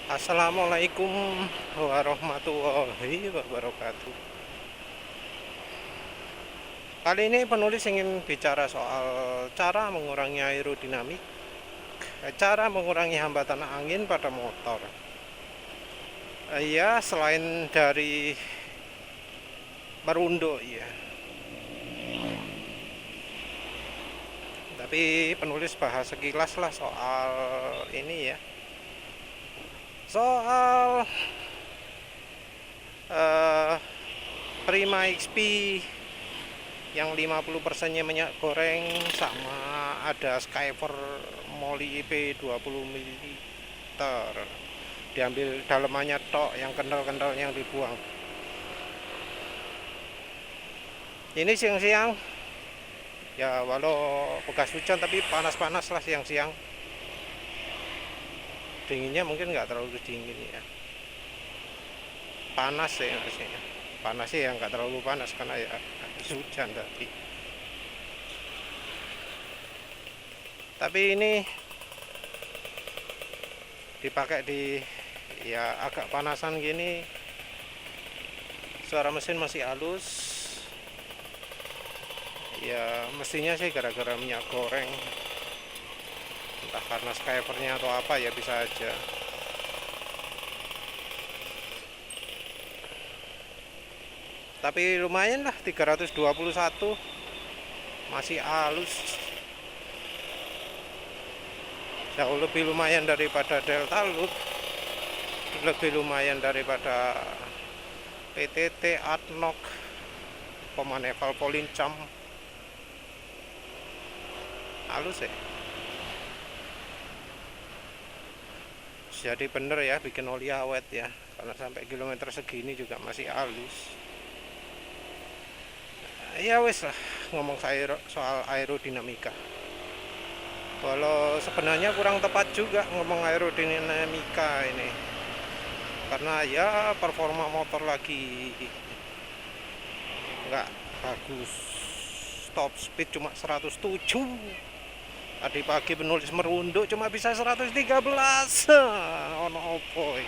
Assalamualaikum warahmatullahi wabarakatuh. Kali ini penulis ingin bicara soal cara mengurangi aerodinamik, cara mengurangi hambatan angin pada motor. Ya, selain dari merunduk ya. Tapi penulis bahas sekilas lah soal ini ya. Soal Prima XP yang 50%-nya minyak goreng, sama ada Skyper Molly IP 20 ml. Diambil dalemannya tok, yang kental-kental yang dibuang. Ini siang-siang ya, walau bekas hujan tapi panas-panas lah siang-siang. Dinginnya mungkin nggak terlalu dingin ya, panas ya maksudnya. Panas sih yang nggak terlalu panas karena ya hujan tapi ini dipakai di ya agak panasan gini, suara mesin masih halus ya, mestinya sih gara-gara minyak goreng, entah karena skypernya atau apa ya, bisa aja. Tapi lumayan lah, 321 masih halus, jauh lebih lumayan daripada Delta Loop, lebih lumayan daripada PTT, Adnok, Pomaneval, Polincam. Halus ya. Jadi bener ya bikin oli awet ya, karena sampai kilometer segini juga masih halus. Ya wes lah, ngomong soal aerodinamika. Walau sebenarnya kurang tepat juga ngomong aerodinamika ini, karena ya performa motor lagi nggak bagus. Top speed cuma 107. Tadi pagi penulis merunduk cuma bisa 113. Ono opoi.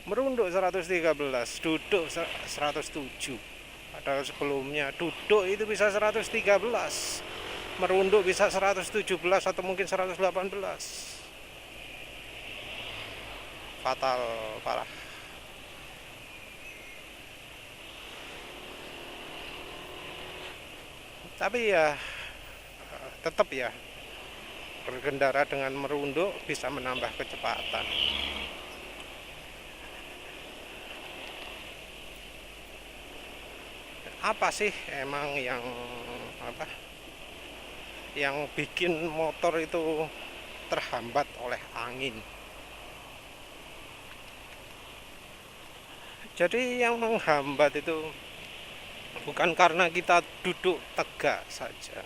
Merunduk 113, duduk 107. Padahal sebelumnya duduk itu bisa 113, merunduk bisa 117 atau mungkin 118. Fatal, parah. Tapi ya tetap ya, berkendara dengan merunduk bisa menambah kecepatan. Apa sih emang yang apa yang bikin motor itu terhambat oleh angin? Jadi yang menghambat itu bukan karena kita duduk tegak saja,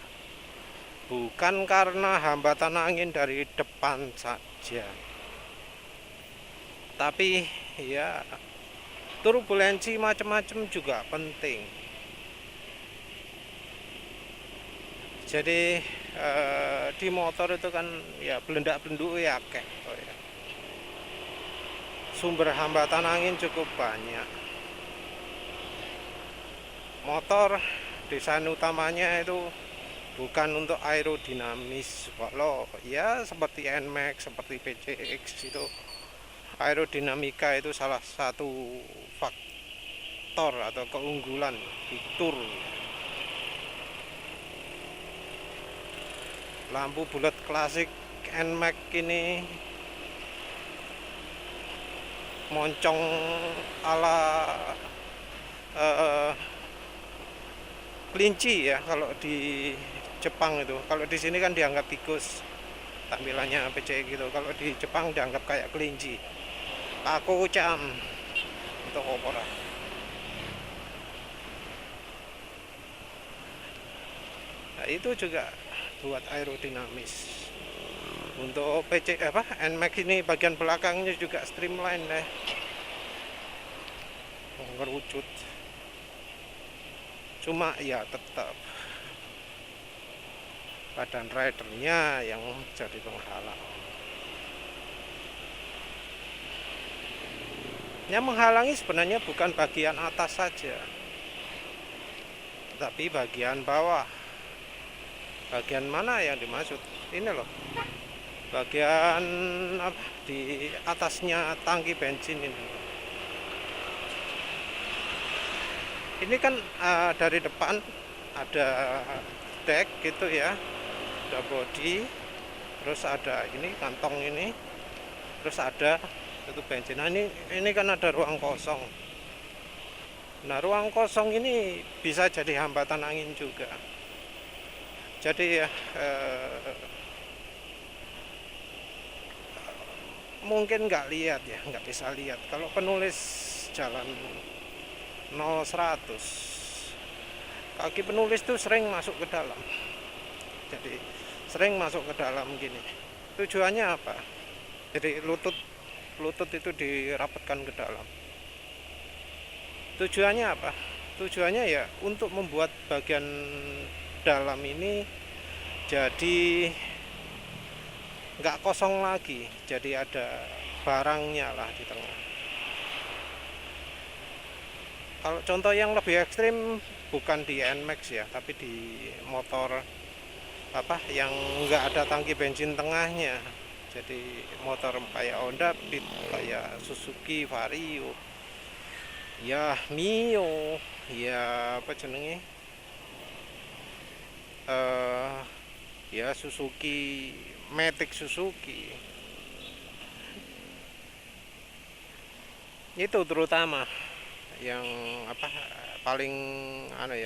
bukan karena hambatan angin dari depan saja, tapi ya turbulensi macam-macam juga penting. Jadi di motor itu kan ya belendak-belenduk ya kayak ya. Sumber hambatan angin cukup banyak. Motor desain utamanya itu bukan untuk aerodinamis, walau ya seperti NMAX, seperti PCX itu aerodinamika itu salah satu faktor atau keunggulan fitur. Lampu bulat klasik NMAX ini moncong ala kelinci ya kalau di Jepang itu. Kalau di sini kan dianggap tikus tampilannya PCX gitu. Kalau di Jepang dianggap kayak kelinci. Aku cam untuk opera. Nah, itu juga buat aerodinamis. Untuk PC NMAX ini bagian belakangnya juga streamline deh, ngerucut. Cuma ya tetap badan ridernya yang jadi penghalang. Yang menghalangi sebenarnya bukan bagian atas saja, tapi bagian bawah. Bagian mana yang dimaksud? Ini loh, bagian apa, di atasnya tangki bensin ini. Ini kan dari depan ada deck gitu ya, ada body, terus ada ini kantong ini, terus ada itu bensin. Nah ini kan ada ruang kosong. Nah ruang kosong ini bisa jadi hambatan angin juga. Jadi ya mungkin nggak lihat ya, nggak bisa lihat. Kalau penulis jalan 0-100, kaki penulis tuh sering masuk ke dalam. Jadi sering masuk ke dalam gini. Tujuannya apa? Jadi lutut itu dirapatkan ke dalam. Tujuannya apa? Tujuannya ya untuk membuat bagian dalam ini jadi nggak kosong lagi, jadi ada barangnya lah di tengah. Kalau contoh yang lebih ekstrim bukan di NMAX ya, tapi di motor apa yang nggak ada tangki bensin tengahnya. Jadi motor kayak Honda Beat, kayak Suzuki Vario, ya Mio, ya apa jenenge, ya Suzuki Matic Suzuki itu terutama yang apa paling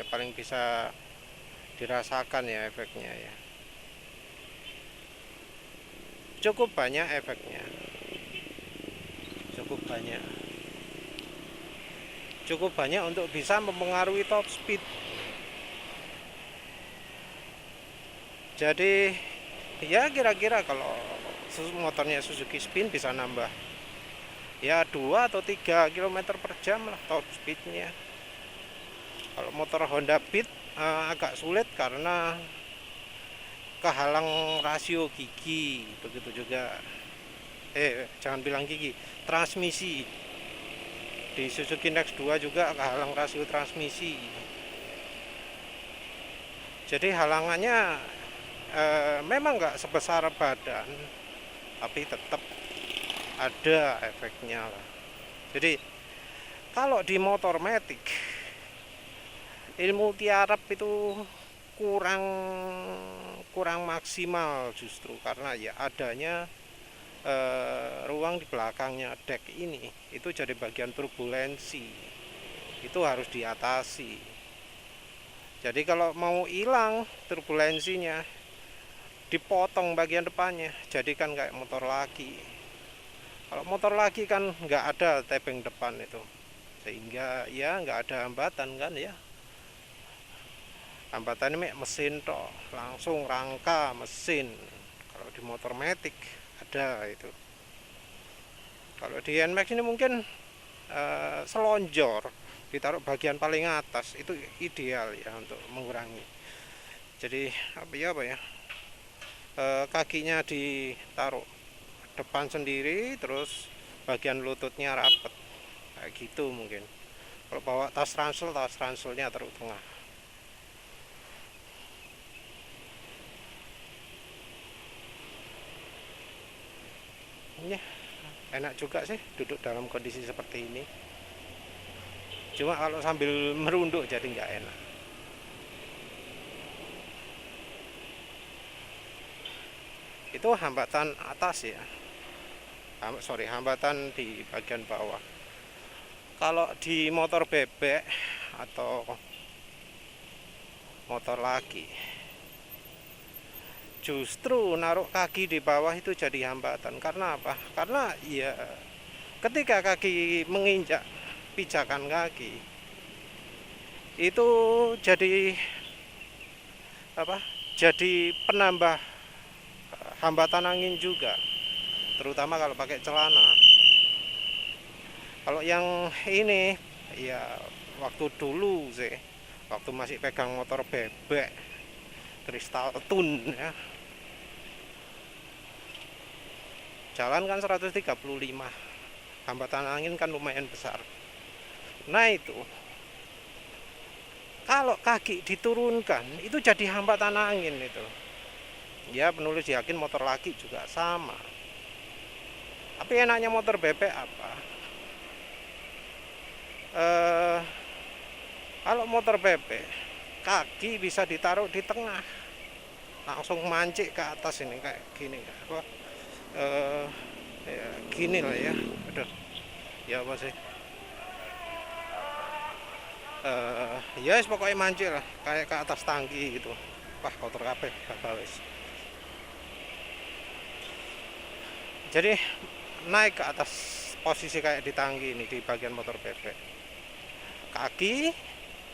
paling bisa dirasakan ya efeknya ya, cukup banyak efeknya, cukup banyak untuk bisa mempengaruhi top speed. Jadi ya kira-kira kalau motornya Suzuki Spin bisa nambah ya 2 atau 3 km per jam lah top speednya. Kalau motor Honda Beat agak sulit karena kehalang rasio gigi. Begitu juga jangan bilang gigi, transmisi. Di Suzuki Next 2 juga kehalang rasio transmisi. Jadi halangannya memang nggak sebesar badan, tapi tetap ada efeknya lah. Jadi kalau di motor matic ilmu tiarap itu kurang maksimal justru karena ya adanya ruang di belakangnya deck ini itu jadi bagian turbulensi, itu harus diatasi. Jadi kalau mau hilang turbulensinya, dipotong bagian depannya, jadikan kayak motor laki. Kalau motor laki kan nggak ada tebing depan itu, sehingga ya nggak ada hambatan kan ya. Hambatan ini mesin toh, langsung rangka mesin. Kalau di motor matic ada itu. Kalau di NMAX ini mungkin selonjor, ditaruh bagian paling atas itu ideal ya untuk mengurangi. Jadi apa ya kakinya ditaruh depan sendiri, terus bagian lututnya rapet kayak gitu mungkin. Kalau bawa tas ranselnya taruh tengah. Ya, enak juga sih duduk dalam kondisi seperti ini. Cuma kalau sambil merunduk jadi nggak enak. Itu hambatan atas ya, hambatan di bagian bawah. Kalau di motor bebek atau motor laki, justru naruh kaki di bawah itu jadi hambatan. Karena apa? Karena ya ketika kaki menginjak pijakan kaki itu jadi apa? Jadi penambah hambatan angin juga, terutama kalau pakai celana. Kalau yang ini ya waktu dulu sih, waktu masih pegang motor bebek Kristal Tun ya, jalan kan 135, hambatan angin kan lumayan besar. Nah itu kalau kaki diturunkan itu jadi hambatan angin itu. Ya penulis yakin motor laki juga sama. Tapi enaknya motor bebek apa? Kalau motor bebek kaki bisa ditaruh di tengah, langsung mancik ke atas ini kayak gini apa? Ya, gini lah ya. Aduh, ya apa sih? Ya pokoknya mancik lah kayak ke atas tangki gitu. Wah kotor kabeh wis. Jadi naik ke atas posisi kayak di tangki ini di bagian motor bebek, kaki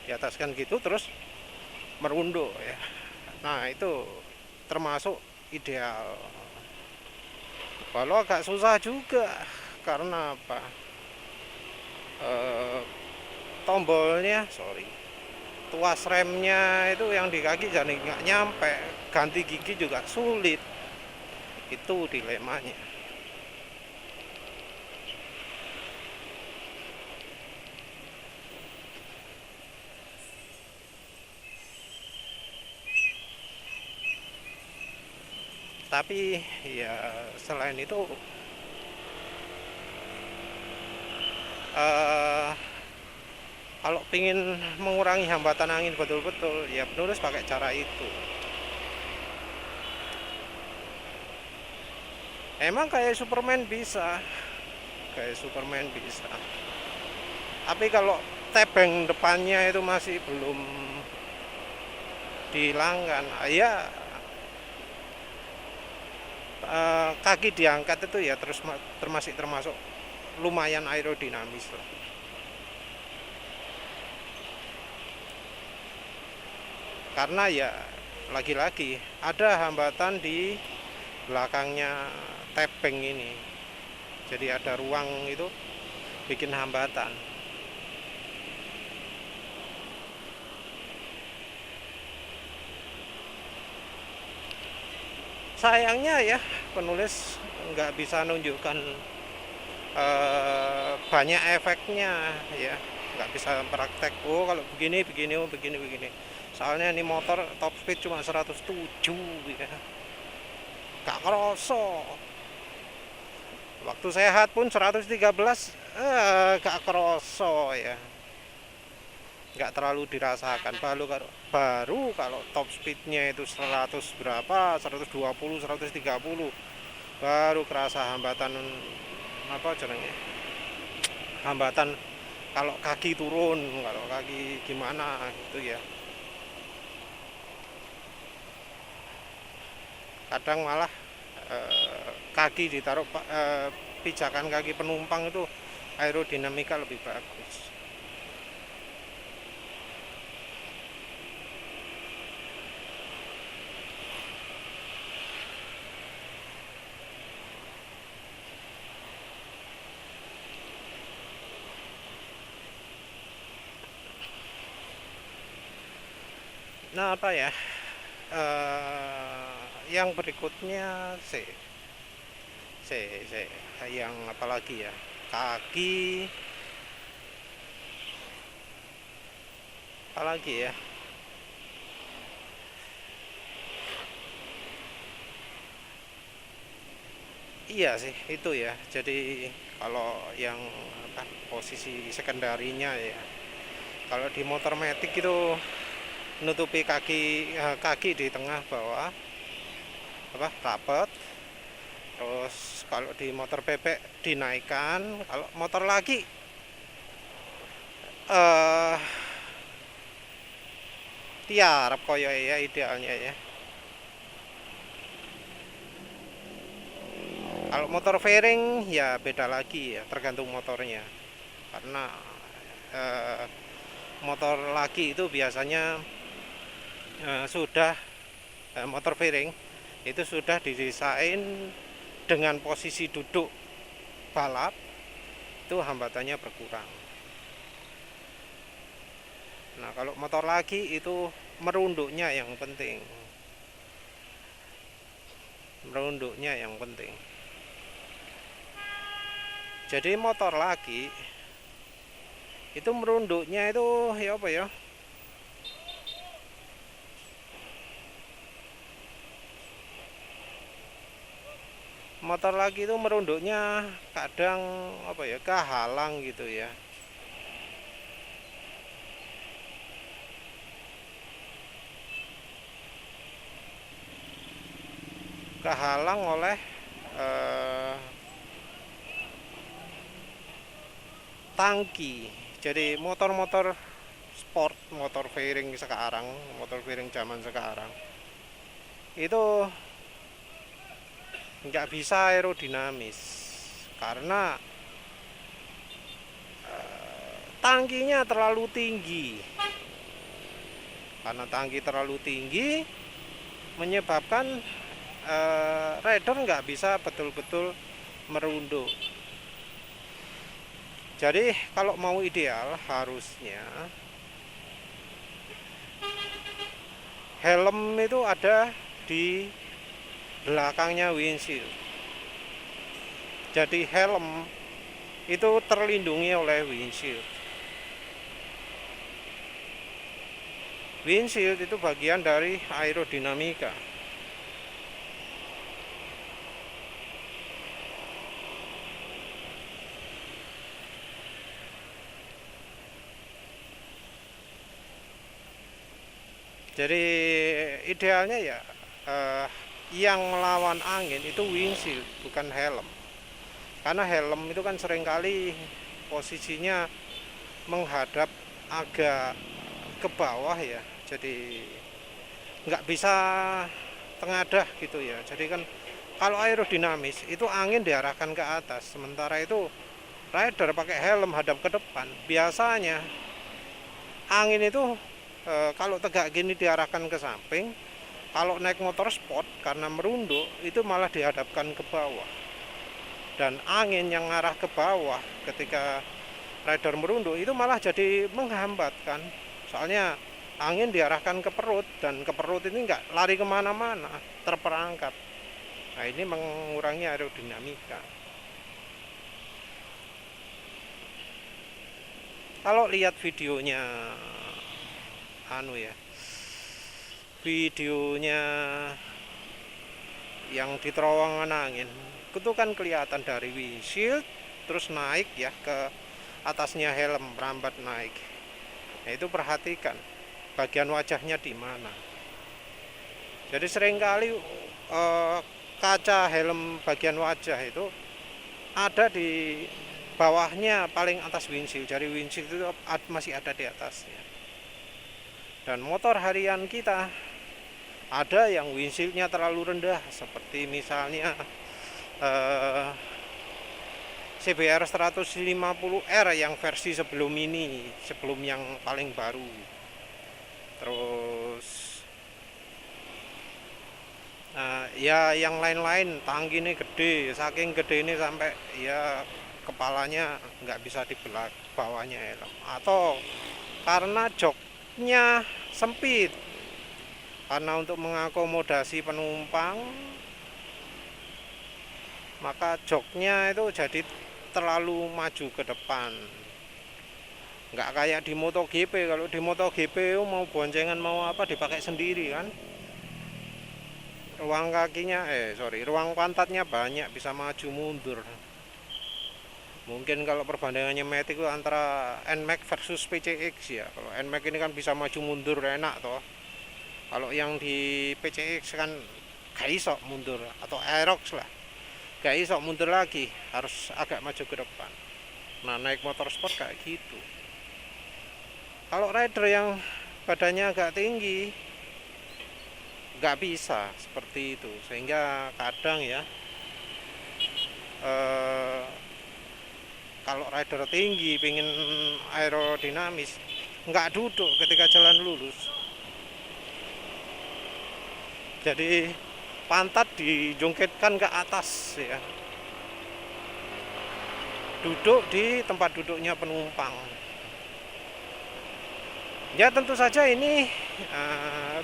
di atas kan gitu terus merunduk ya. Nah itu termasuk ideal. Kalau agak susah juga karena apa? Tombolnya tuas remnya itu yang di kaki jadi nggak nyampe, ganti gigi juga sulit. Itu dilemanya. Tapi ya selain itu eh, kalau ingin mengurangi hambatan angin betul-betul ya penulis pakai cara itu. Emang kayak Superman bisa, tapi kalau tebeng depannya itu masih belum dihilangkan ya, kaki diangkat itu ya terus termasuk lumayan aerodinamis lah. Karena ya lagi-lagi ada hambatan di belakangnya tebeng ini, jadi ada ruang itu bikin hambatan. Sayangnya ya penulis nggak bisa nunjukkan banyak efeknya ya, nggak bisa praktek kalau begini begini begini. Soalnya ini motor top speed cuma 107 ya, gak kerosok. Waktu sehat pun 113 gak kerosok ya, nggak terlalu dirasakan. Baru kalau top speednya itu 100 berapa, 120 130 baru kerasa hambatan apa jenenge, hambatan kalau kaki turun, kalau kaki gimana gitu ya. Kadang malah kaki ditaruh pijakan kaki penumpang itu aerodinamika lebih bagus. Nah apa ya, yang berikutnya yang apalagi ya, kaki apalagi ya, iya sih itu ya. Jadi kalau yang apa, posisi sekundarinya ya, kalau di motor metik itu nutupi kaki di tengah bawah apa rapet. Terus kalau di motor bebek dinaikkan, kalau motor lagi eh tiarap koyo ya idealnya ya. Kalau motor fairing ya beda lagi ya, tergantung motornya. Karena eh, motor laki itu biasanya sudah motor fairing itu sudah didesain dengan posisi duduk balap itu hambatannya berkurang. Nah kalau motor laki itu merunduknya yang penting, merunduknya yang penting. Jadi motor lagi itu merunduknya itu ya apa ya, motor lagi itu merunduknya kadang apa ya, kehalang gitu ya. Kehalang oleh tangki. Jadi motor-motor sport, motor fairing sekarang, motor fairing zaman sekarang itu nggak bisa aerodinamis karena tangkinya terlalu tinggi. Karena tangki terlalu tinggi menyebabkan rider nggak bisa betul-betul merunduk. Jadi kalau mau ideal harusnya helm itu ada di belakangnya windshield. Jadi helm itu terlindungi oleh windshield. Windshield itu bagian dari aerodinamika. Jadi idealnya ya yang melawan angin itu windshield, bukan helm. Karena helm itu kan seringkali posisinya menghadap agak ke bawah ya. Jadi nggak bisa tengadah gitu ya. Jadi kan kalau aerodinamis itu angin diarahkan ke atas. Sementara itu rider pakai helm hadap ke depan. Biasanya angin itu kalau tegak gini diarahkan ke samping, kalau naik motor sport karena merunduk itu malah dihadapkan ke bawah. Dan angin yang ngarah ke bawah ketika rider merunduk itu malah jadi menghambat kan. Soalnya angin diarahkan ke perut dan ke perut ini nggak lari kemana-mana, terperangkap. Nah ini mengurangi aerodinamika. Kalau lihat videonya videonya yang di terowongan angin itu kan kelihatan dari windshield terus naik ya ke atasnya helm, merambat naik. Nah itu perhatikan bagian wajahnya di mana. Jadi seringkali kaca helm bagian wajah itu ada di bawahnya paling atas windshield. Jadi windshield itu masih ada di atasnya. Dan motor harian kita ada yang windshieldnya terlalu rendah, seperti misalnya CBR 150R yang versi sebelum ini, sebelum yang paling baru. Terus ya yang lain-lain, tangki ini gede, saking gede ini sampai ya kepalanya nggak bisa dibelah bawahnya helm. Atau karena joknya sempit, karena untuk mengakomodasi penumpang maka joknya itu jadi terlalu maju ke depan, nggak kayak di MotoGP. Kalau di MotoGP mau boncengan mau apa dipakai sendiri kan, ruang kakinya ruang pantatnya banyak, bisa maju mundur. Mungkin kalau perbandingannya Matic itu antara NMAX versus PCX ya. Kalau NMAX ini kan bisa maju mundur enak toh. Kalau yang di PCX kan gak iso mundur, atau Aerox lah, gak iso mundur lagi, harus agak maju ke depan. Nah naik motor sport kayak gitu. Kalau rider yang badannya agak tinggi gak bisa seperti itu, sehingga kadang ya kalau rider tinggi pengen aerodinamis nggak duduk ketika jalan lurus. Jadi pantat dijongketkan ke atas ya, duduk di tempat duduknya penumpang. Ya tentu saja ini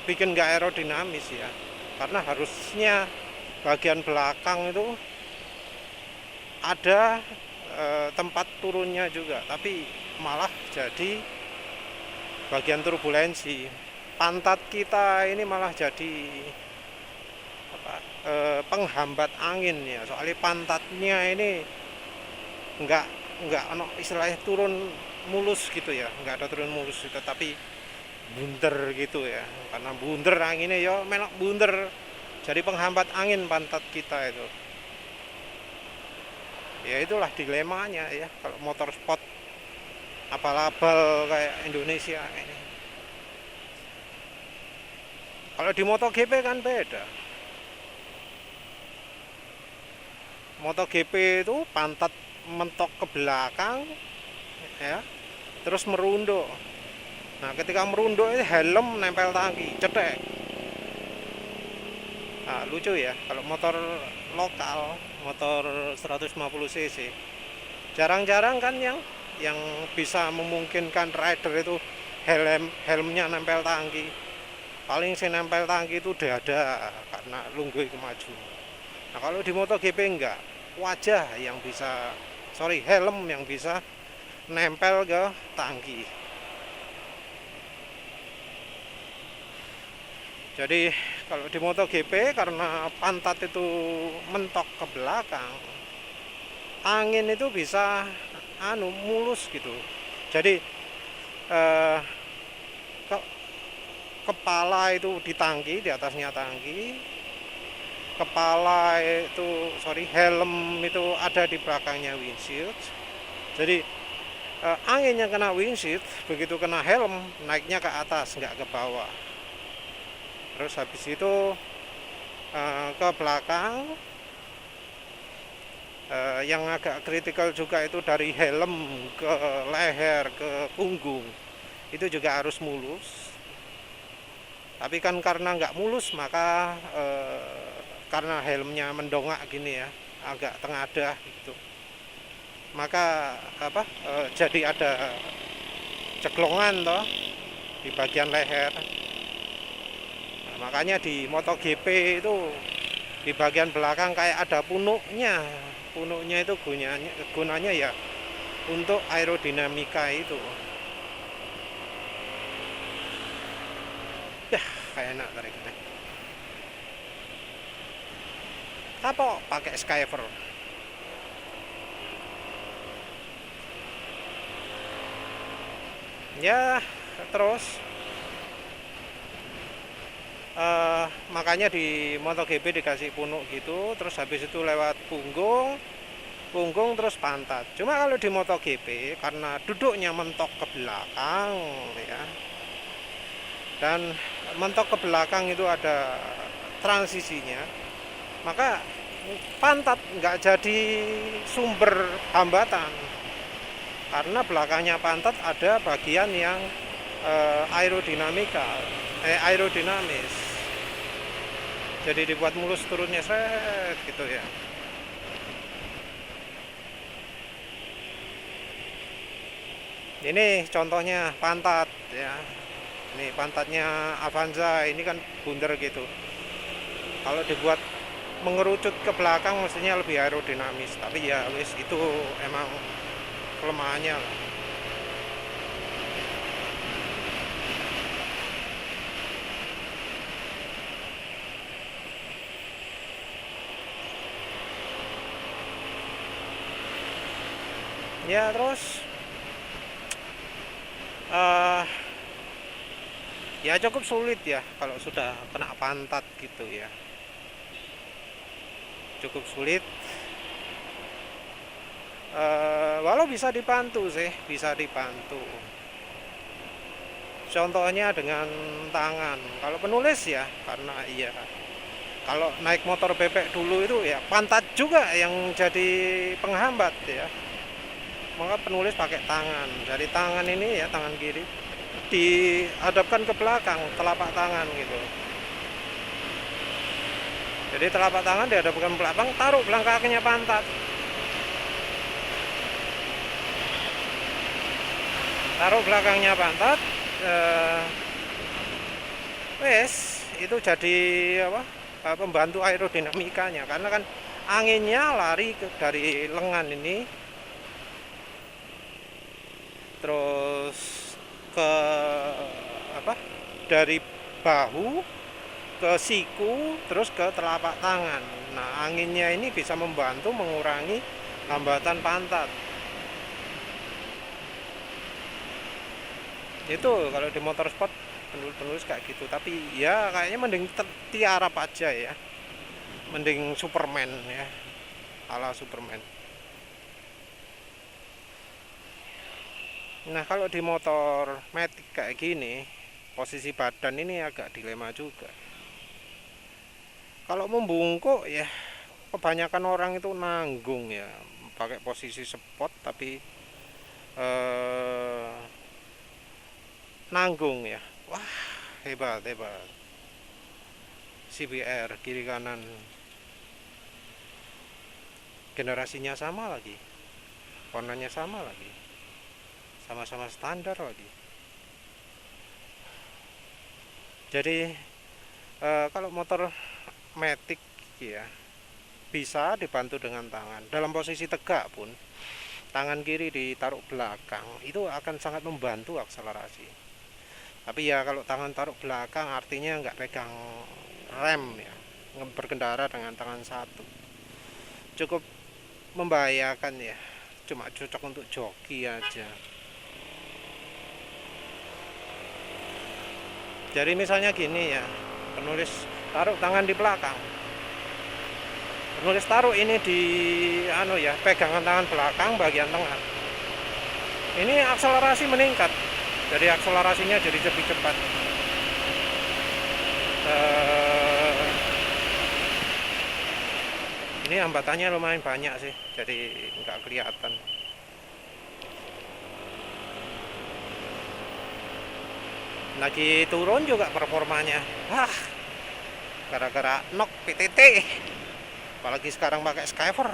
bikin nggak aerodinamis ya, karena harusnya bagian belakang itu ada tempat turunnya juga, tapi malah jadi bagian turbulensi. Pantat kita ini malah jadi apa, penghambat angin ya, soalnya pantatnya ini nggak istilahnya turun mulus gitu ya, nggak ada turun mulus gitu, tapi bunder gitu ya, karena bunder anginnya ya melok bunder, jadi penghambat angin pantat kita itu. Ya itulah dilemanya ya kalau motor sport abal-abal kayak Indonesia ini. Kalau di MotoGP kan beda. MotoGP itu pantat mentok ke belakang ya, terus merunduk. Nah ketika merunduk ini helm nempel tangki, cetek. Nah, lucu ya kalau motor lokal, motor 150 cc, jarang-jarang kan yang bisa memungkinkan rider itu helmnya nempel tangki. Paling si nempel tangki itu dada karena lunggui kemaju. Nah kalau di MotoGP enggak, wajah yang bisa, helm yang bisa nempel ke tangki. Jadi kalau di MotoGP karena pantat itu mentok ke belakang, angin itu bisa mulus gitu. Jadi kepala itu di tangki, di atasnya tangki, kepala itu helm itu ada di belakangnya windshield. Jadi angin yang kena windshield begitu kena helm naiknya ke atas, nggak ke bawah. Terus habis itu ke belakang, yang agak kritikal juga itu dari helm ke leher ke punggung itu juga harus mulus. Tapi kan karena nggak mulus maka karena helmnya mendongak gini ya, agak tengadah gitu, maka jadi ada ceklongan toh di bagian leher. Nah, makanya di MotoGP itu di bagian belakang kayak ada punuknya. Punuknya itu gunanya ya untuk aerodinamika itu. Kayak enak tariknya. Apa pakai Skyver? Ya terus makanya di MotoGP dikasih punuk gitu, terus habis itu lewat punggung terus pantat. Cuma kalau di MotoGP karena duduknya mentok ke belakang ya, dan mentok ke belakang itu ada transisinya, maka pantat nggak jadi sumber hambatan, karena belakangnya pantat ada bagian yang aerodinamis, jadi dibuat mulus turunnya seret gitu ya. Ini contohnya pantat ya. Ini pantatnya Avanza, ini kan bundar gitu. Kalau dibuat mengerucut ke belakang mestinya lebih aerodinamis, tapi ya wis itu emang kelemahannya lah. Ya terus ya cukup sulit ya kalau sudah kena pantat gitu ya, cukup sulit. Walau bisa dibantu sih, bisa dibantu. Contohnya dengan tangan. Kalau penulis ya, karena iya, kalau naik motor bebek dulu itu ya pantat juga yang jadi penghambat ya. Maka penulis pakai tangan. Jadi tangan ini ya, tangan kiri dihadapkan ke belakang, telapak tangan gitu. Jadi telapak tangan dihadapkan ke belakang, taruh belakangnya pantat. Taruh belakangnya pantat, itu jadi pembantu aerodinamikanya, karena kan anginnya lari dari lengan ini terus ke apa, dari bahu ke siku, terus ke telapak tangan. Nah, anginnya ini bisa membantu mengurangi hambatan pantat. Itu kalau di motor sport penulis kayak gitu. Tapi ya kayaknya mending tiarap aja ya, mending Superman ya, ala Superman. Nah, kalau di motor matic kayak gini, posisi badan ini agak dilema juga. Kalau membungkuk ya, kebanyakan orang itu nanggung ya, pakai posisi sport tapi eh, nanggung ya. Wah, hebat hebat. CBR kiri kanan, generasinya sama lagi, warnanya sama lagi, sama-sama standar lagi. Jadi kalau motor matic ya bisa dibantu dengan tangan. Dalam posisi tegak pun tangan kiri ditaruh belakang itu akan sangat membantu akselerasi. Tapi ya kalau tangan taruh belakang artinya nggak pegang rem ya, berkendara dengan tangan satu cukup membahayakan ya, cuma cocok untuk joki aja. Jadi misalnya gini ya, penulis taruh tangan di belakang, penulis taruh ini di pegangan tangan belakang bagian tengah, ini akselerasi meningkat, jadi akselerasinya jadi lebih cepat. Ini hambatannya lumayan banyak sih, jadi nggak kelihatan. Lagi turun juga performanya, gara-gara nok PTT, apalagi sekarang pakai Skyver.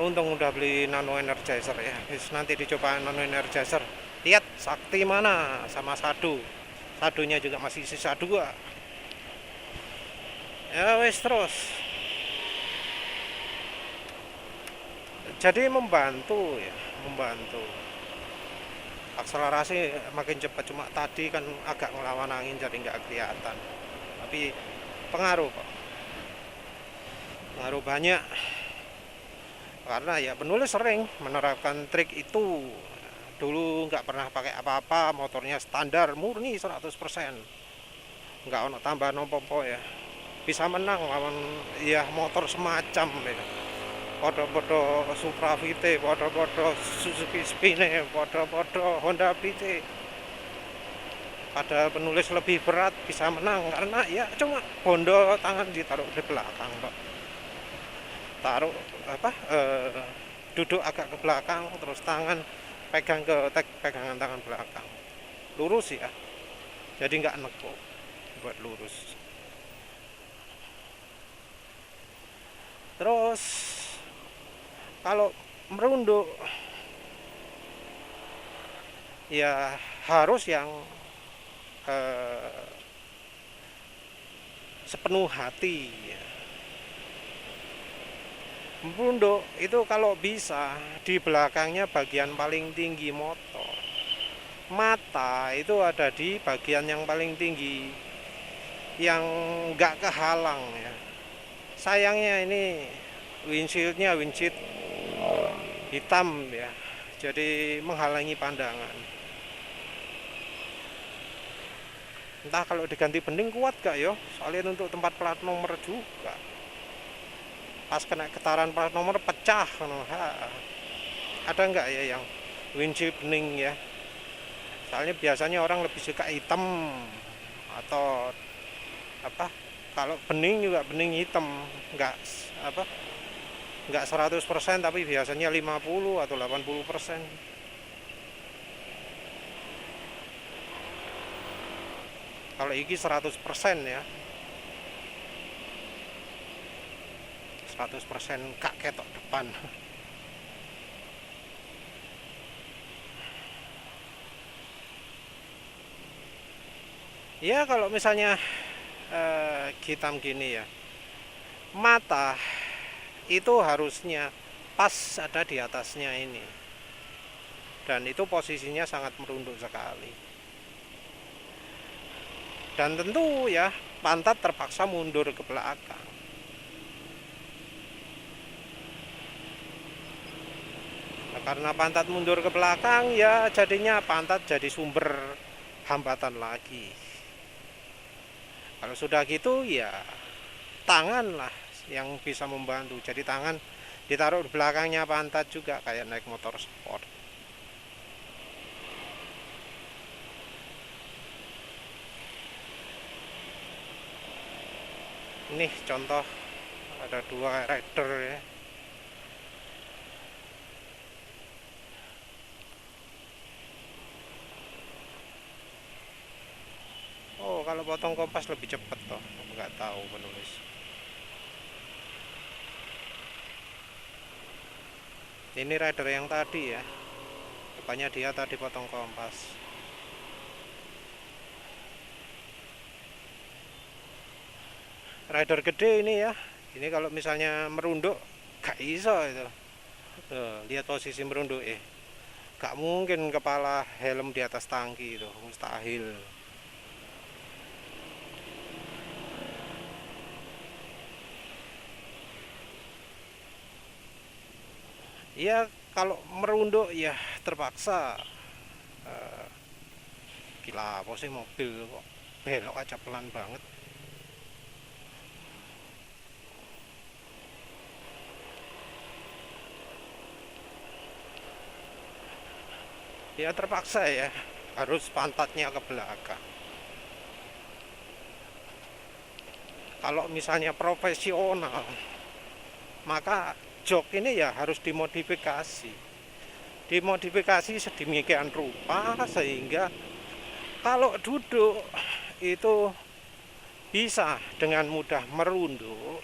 Untung udah beli nano energizer ya, nanti dicoba nano energizer, lihat sakti mana sama sadunya juga masih sisa 2 ya wes. Terus jadi membantu ya, membantu akselerasi makin cepat. Cuma tadi kan agak ngelawan angin jadi nggak kelihatan, tapi pengaruh kok, pengaruh banyak. Karena ya penulis sering menerapkan trik itu. Dulu nggak pernah pakai apa-apa, motornya standar murni 100%, nggak ono tambah nopo-nopo ya, bisa menang lawan ya motor semacam ya, podo-podo Supra VT, podo-podo Suzuki Spine, podo-podo Honda PT. Padahal penulis lebih berat bisa menang karena ya cuma bondo tangan ditaruh di belakang Pak. Taruh duduk agak ke belakang, terus tangan pegang ke pegangan tangan belakang, lurus ya, jadi nggak nekuk, buat lurus. Terus kalau merunduk ya harus yang sepenuh hati ya. Merunduk itu kalau bisa di belakangnya bagian paling tinggi motor, mata itu ada di bagian yang paling tinggi yang nggak kehalang ya. Sayangnya ini windshield hitam ya, jadi menghalangi pandangan. Entah kalau diganti bening kuat gak yo, soalnya untuk tempat plat nomor juga, pas kena getaran plat nomor pecah. Ada nggak ya yang windshield bening ya, soalnya biasanya orang lebih suka hitam atau kalau bening juga bening hitam, nggak 100% tapi biasanya 50 atau 80%. Kalau ini 100% ya, 100% kak ketok depan. Ya kalau misalnya hitam gini ya, mata itu harusnya pas ada di atasnya ini, dan itu posisinya sangat merunduk sekali, dan tentu ya pantat terpaksa mundur ke belakang. Nah, karena pantat mundur ke belakang ya jadinya pantat jadi sumber hambatan lagi. Kalau sudah gitu ya tangan lah yang bisa membantu. Jadi tangan ditaruh di belakangnya pantat juga kayak naik motor sport. Ini contoh ada 2 rider ya. Oh, kalau potong kompas lebih cepat toh. Nggak tahu penulis. Ini rider yang tadi ya. Rupanya dia tadi potong kompas. Rider gede ini ya. Ini kalau misalnya merunduk gak iso itu. Tuh, lihat posisi merunduk gak mungkin kepala helm di atas tangki itu, mustahil. Ya kalau merunduk ya terpaksa. Gila apa sih mobil kok belok aja pelan banget. Ya terpaksa ya harus pantatnya ke belakang. Kalau misalnya profesional maka jok ini ya harus dimodifikasi sedemikian rupa sehingga kalau duduk itu bisa dengan mudah merunduk,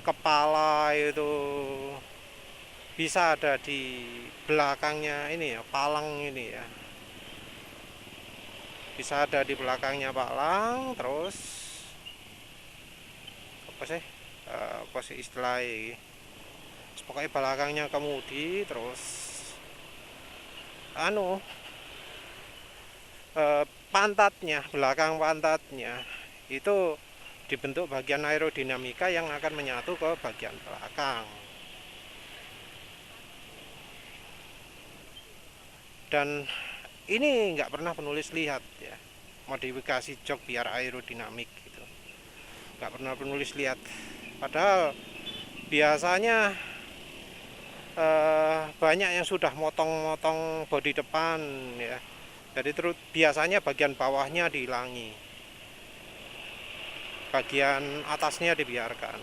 kepala itu bisa ada di belakangnya ini ya, palang ini ya, bisa ada di belakangnya palang. Terus apa sih apa sih istilahnya, pokoknya belakangnya kemudi, terus pantatnya, belakang pantatnya itu dibentuk bagian aerodinamika yang akan menyatu ke bagian belakang. Dan ini nggak pernah penulis lihat ya, modifikasi jok biar aerodinamik gitu, nggak pernah penulis lihat. Padahal biasanya banyak yang sudah motong-motong bodi depan ya. Jadi terus biasanya bagian bawahnya dihilangi, bagian atasnya dibiarkan.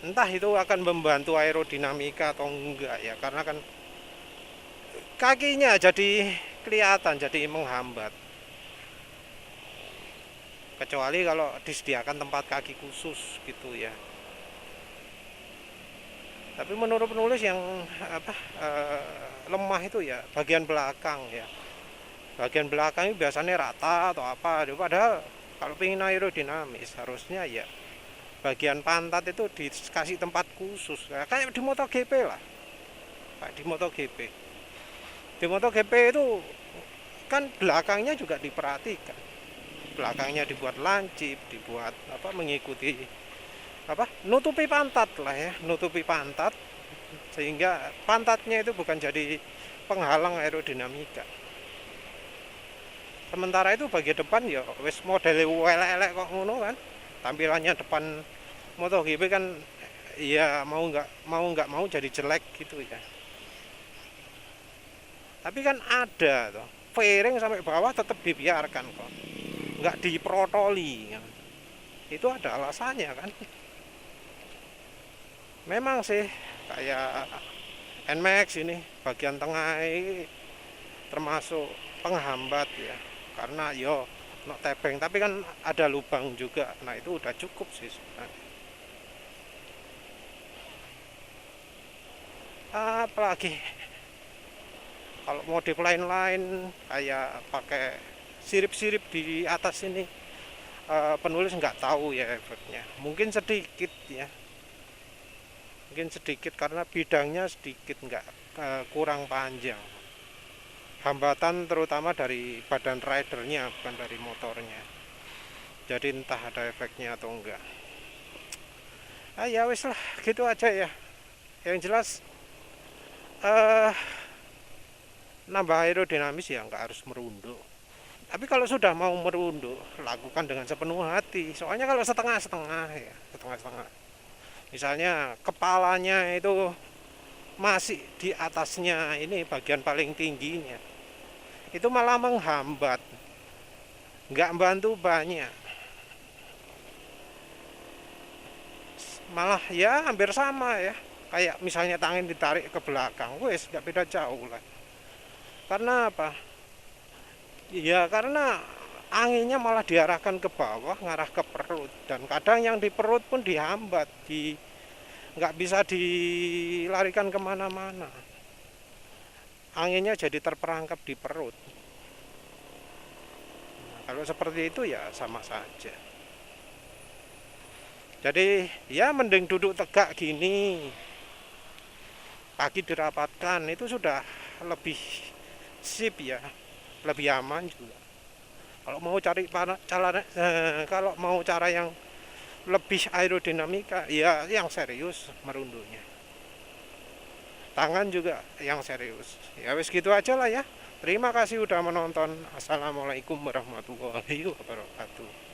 Entah itu akan membantu aerodinamika atau enggak ya, karena kan kakinya jadi kelihatan, jadi menghambat. Kecuali kalau disediakan tempat kaki khusus gitu ya. Tapi menurut penulis yang lemah itu ya bagian belakang ya. Bagian belakang itu biasanya rata atau apa. Padahal kalau ingin aerodinamis harusnya ya bagian pantat itu dikasih tempat khusus kayak di MotoGP lah, kayak di MotoGP. Di MotoGP itu kan belakangnya juga diperhatikan, belakangnya dibuat lancip, dibuat apa, mengikuti apa, nutupi pantat lah ya, nutupi pantat sehingga pantatnya itu bukan jadi penghalang aerodinamika. Sementara itu bagian depan ya wis model elek-elek kok ngono kan, tampilannya depan MotoGP kan ya mau nggak mau jadi jelek gitu ya. Tapi kan ada tuh fairing sampai bawah tetap dibiarkan kok, nggak diprotoli kan. Itu ada alasannya kan. Memang sih kayak NMAX ini bagian tengah ini termasuk penghambat ya, karena yo no tebeng, tapi kan ada lubang juga. Nah itu udah cukup sih sebenarnya. Apalagi kalau modif lain-lain kayak pakai sirip-sirip di atas ini, penulis nggak tahu ya efeknya, mungkin sedikit ya, mungkin sedikit karena bidangnya sedikit nggak kurang panjang, hambatan terutama dari badan ridernya bukan dari motornya, jadi entah ada efeknya atau enggak. Ya wis lah, gitu aja ya. Yang jelas eh nambah aerodinamis ya nggak harus merunduk, tapi kalau sudah mau merunduk lakukan dengan sepenuh hati, soalnya kalau setengah-setengah ya setengah-setengah, misalnya kepalanya itu masih di atasnya, ini bagian paling tingginya, itu malah menghambat, nggak bantu banyak, malah ya hampir sama ya, kayak misalnya tangan ditarik ke belakang, wes nggak beda jauh lah. Karena apa? Ya karena anginnya malah diarahkan ke bawah, ngarah ke perut, dan kadang yang di perut pun dihambat, nggak bisa dilarikan kemana-mana. Anginnya jadi terperangkap di perut. Nah, kalau seperti itu ya sama saja. Jadi ya mending duduk tegak gini, kaki dirapatkan, itu sudah lebih sip ya, lebih aman juga. Kalau mau cari kalau mau cara yang lebih aerodinamika ya yang serius merunduknya, tangan juga yang serius. Ya wis gitu aja lah ya. Terima kasih udah menonton. Assalamualaikum warahmatullahi wabarakatuh.